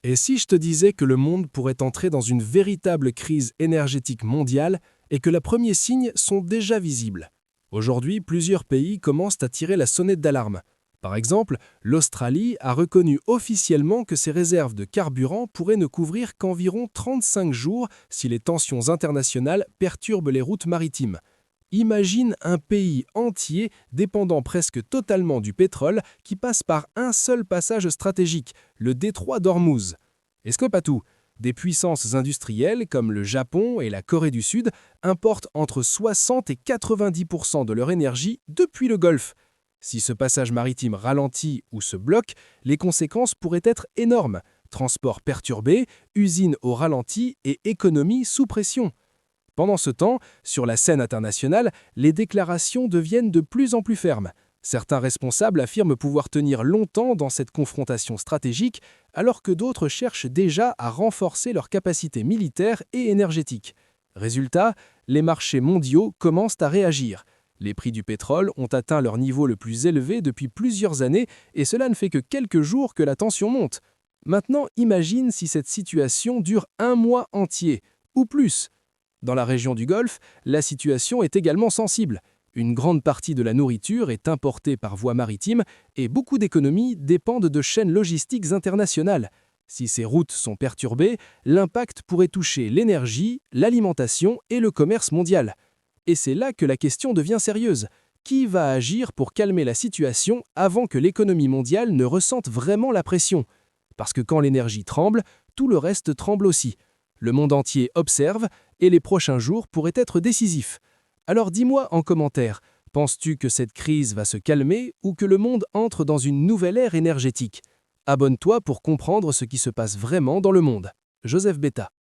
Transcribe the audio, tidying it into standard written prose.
Et si je te disais que le monde pourrait entrer dans une véritable crise énergétique mondiale et que les premiers signes sont déjà visibles? Aujourd'hui, plusieurs pays commencent à tirer la sonnette d'alarme. Par exemple, l'Australie a reconnu officiellement que ses réserves de carburant pourraient ne couvrir qu'environ 35 jours si les tensions internationales perturbent les routes maritimes. Imagine un pays entier dépendant presque totalement du pétrole qui passe par un seul passage stratégique, le détroit d'Ormuz. Et ce n'est pas tout. Des puissances industrielles comme le Japon et la Corée du Sud importent entre 60 et 90% de leur énergie depuis le Golfe. Si ce passage maritime ralentit ou se bloque, les conséquences pourraient être énormes. Transports perturbés, usines au ralenti et économie sous pression. Pendant ce temps, sur la scène internationale, les déclarations deviennent de plus en plus fermes. Certains responsables affirment pouvoir tenir longtemps dans cette confrontation stratégique, alors que d'autres cherchent déjà à renforcer leurs capacités militaires et énergétiques. Résultat, les marchés mondiaux commencent à réagir. Les prix du pétrole ont atteint leur niveau le plus élevé depuis plusieurs années et cela ne fait que quelques jours que la tension monte. Maintenant, imagine si cette situation dure un mois entier, ou plus. Dans la région du Golfe, la situation est également sensible. Une grande partie de la nourriture est importée par voie maritime et beaucoup d'économies dépendent de chaînes logistiques internationales. Si ces routes sont perturbées, l'impact pourrait toucher l'énergie, l'alimentation et le commerce mondial. Et c'est là que la question devient sérieuse. Qui va agir pour calmer la situation avant que l'économie mondiale ne ressente vraiment la pression? Parce que quand l'énergie tremble, tout le reste tremble aussi. Le monde entier observe et les prochains jours pourraient être décisifs. Alors dis-moi en commentaire, penses-tu que cette crise va se calmer ou que le monde entre dans une nouvelle ère énergétique? Abonne-toi pour comprendre ce qui se passe vraiment dans le monde. Joseph Beta.